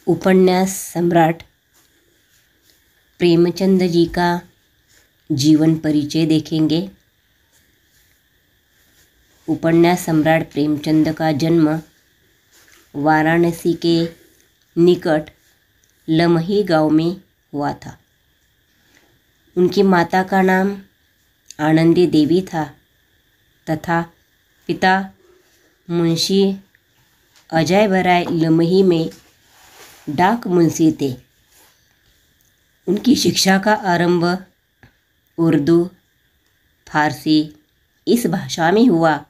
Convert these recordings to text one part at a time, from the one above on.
उपन्यास सम्राट प्रेमचंद जी का जीवन परिचय देखेंगे। उपन्यास सम्राट प्रेमचंद का जन्म वाराणसी के निकट लमही गांव में हुआ था। उनकी माता का नाम आनंदी देवी था तथा पिता मुंशी अजय बराय लमही में डाक मुंशी थे। उनकी शिक्षा का आरंभ उर्दू, फारसी इस भाषा में हुआ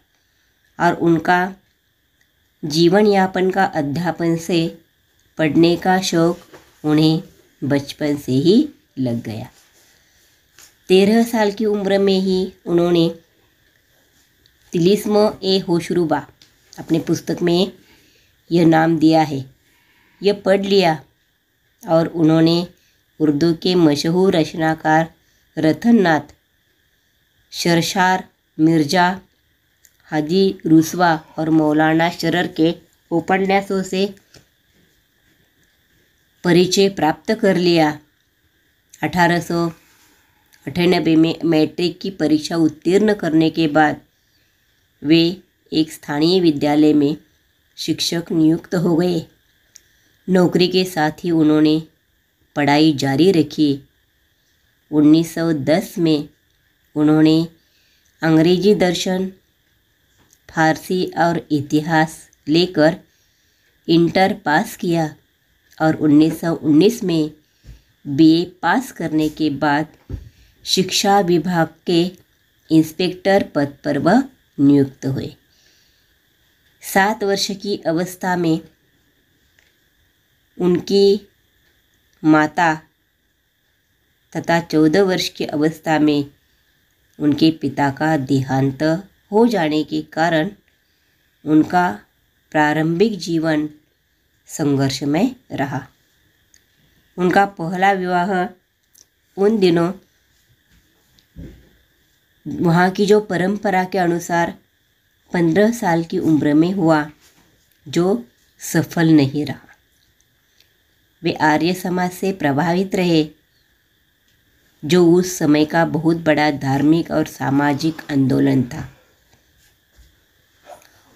और उनका जीवन यापन का अध्यापन से पढ़ने का शौक उन्हें बचपन से ही लग गया। 13 साल की उम्र में ही उन्होंने तिलिस्म ए होशरुबा अपने पुस्तक में यह नाम दिया है, यह पढ़ लिया और उन्होंने उर्दू के मशहूर रचनाकार रतननाथ, शरशार मिर्ज़ा, हाजी रुसवा और मौलाना शरर के उपन्यासों से परिचय प्राप्त कर लिया। 1898 में मैट्रिक की परीक्षा उत्तीर्ण करने के बाद वे एक स्थानीय विद्यालय में शिक्षक नियुक्त हो गए। नौकरी के साथ ही उन्होंने पढ़ाई जारी रखी। 1910 में उन्होंने अंग्रेजी दर्शन, फारसी और इतिहास लेकर इंटर पास किया और 1919 में बीए पास करने के बाद शिक्षा विभाग के इंस्पेक्टर पद पर वह नियुक्त हुए। 7 वर्ष की अवस्था में उनकी माता तथा 14 वर्ष की अवस्था में उनके पिता का देहांत हो जाने के कारण उनका प्रारंभिक जीवन संघर्षमय रहा। उनका पहला विवाह उन दिनों वहाँ की जो परंपरा के अनुसार 15 साल की उम्र में हुआ, जो सफल नहीं रहा। वे आर्य समाज से प्रभावित रहे, जो उस समय का बहुत बड़ा धार्मिक और सामाजिक आंदोलन था।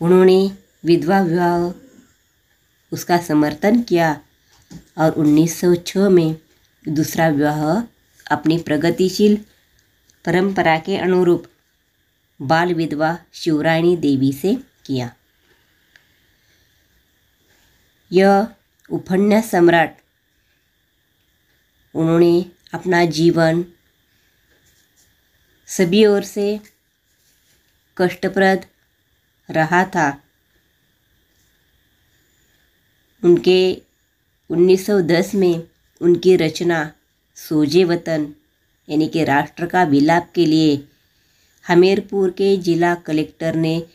उन्होंने विधवा विवाह उसका समर्थन किया और 1906 में दूसरा विवाह अपनी प्रगतिशील परंपरा के अनुरूप बाल विधवा शिवरानी देवी से किया। यह उपन्यास सम्राट उन्होंने अपना जीवन सभी ओर से कष्टप्रद रहा था। उनके 1910 में उनकी रचना सोजे वतन यानी कि राष्ट्र का विलाप के लिए हमीरपुर के जिला कलेक्टर ने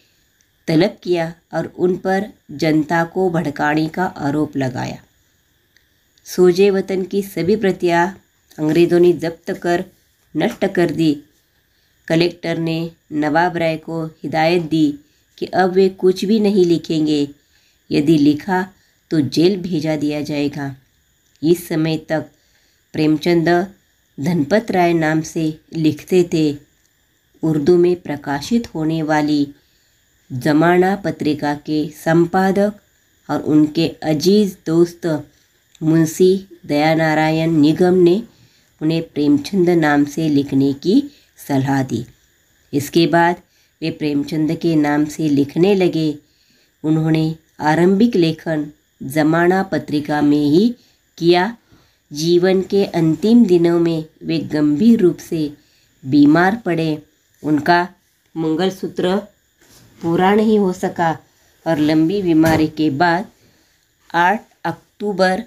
तलब किया और उन पर जनता को भड़काने का आरोप लगाया। सोजे वतन की सभी प्रतियां अंग्रेज़ों ने जब्त कर नष्ट कर दी। कलेक्टर ने नवाब राय को हिदायत दी कि अब वे कुछ भी नहीं लिखेंगे, यदि लिखा तो जेल भेजा दिया जाएगा। इस समय तक प्रेमचंद धनपत राय नाम से लिखते थे। उर्दू में प्रकाशित होने वाली ज़माना पत्रिका के संपादक और उनके अजीज दोस्त मुंशी दयानारायण निगम ने उन्हें प्रेमचंद नाम से लिखने की सलाह दी। इसके बाद वे प्रेमचंद के नाम से लिखने लगे। उन्होंने आरंभिक लेखन ज़माना पत्रिका में ही किया। जीवन के अंतिम दिनों में वे गंभीर रूप से बीमार पड़े। उनका मंगलसूत्र पूरा नहीं हो सका और लंबी बीमारी के बाद 8 अक्टूबर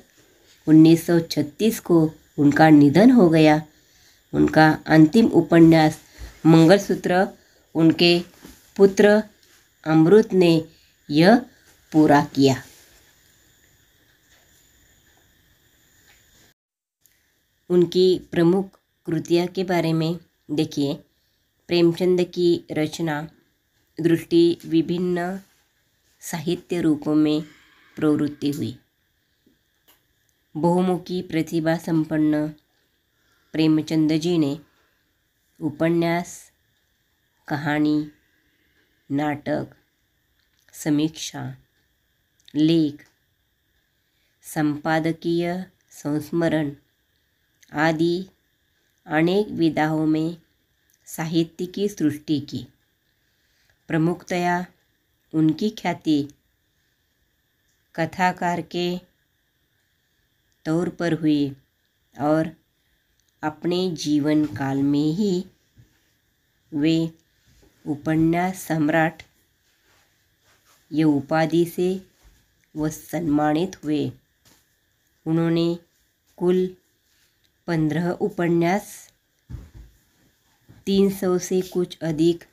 1936 को उनका निधन हो गया। उनका अंतिम उपन्यास मंगलसूत्र उनके पुत्र अमृत ने यह पूरा किया। उनकी प्रमुख कृतियाँ के बारे में देखिए। प्रेमचंद की रचना दृष्टि विभिन्न साहित्य रूपों में प्रवृत्ति हुई। बहुमुखी प्रतिभा संपन्न प्रेमचंद जी ने उपन्यास, कहानी, नाटक, समीक्षा, लेख, संपादकीय संस्मरण आदि अनेक विधाओं में साहित्य की सृष्टि की। प्रमुखतया उनकी ख्याति कथाकार के तौर पर हुई और अपने जीवन काल में ही वे उपन्यास सम्राट ये उपाधि से वह सम्मानित हुए। उन्होंने कुल 15 उपन्यास, 300 से कुछ अधिक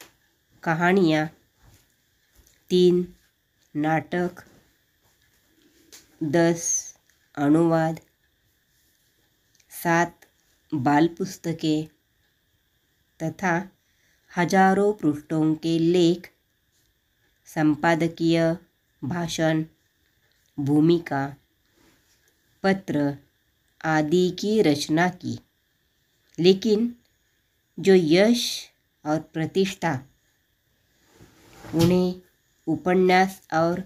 कहानियाँ, 3 नाटक, 10 अनुवाद, 7 बाल पुस्तकें तथा हजारों पृष्ठों के लेख, संपादकीय, भाषण, भूमिका, पत्र आदि की रचना की। लेकिन जो यश और प्रतिष्ठा उन्हें उपन्यास और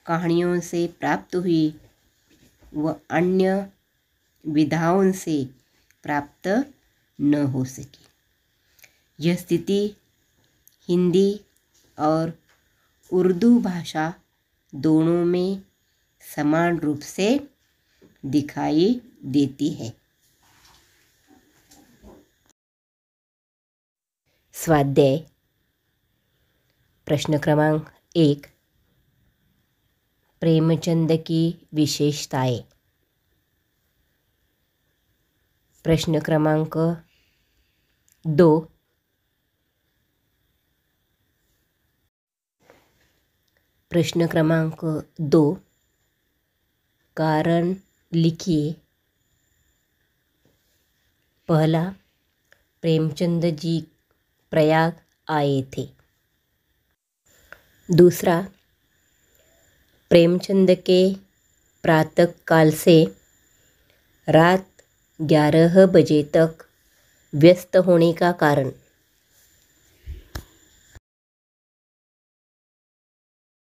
कहानियों से प्राप्त हुई वह अन्य विधाओं से प्राप्त न हो सकी। यह स्थिति हिंदी और उर्दू भाषा दोनों में समान रूप से दिखाई देती है। स्वाध्याय प्रश्न क्रमांक 1, प्रेमचंद की विशेषताएं। प्रश्न क्रमांक 2, कारण लिखिए। पहला, प्रेमचंद जी प्रयाग आए थे। दूसरा, प्रेमचंद के प्रातः काल से रात 11 बजे तक व्यस्त होने का कारण।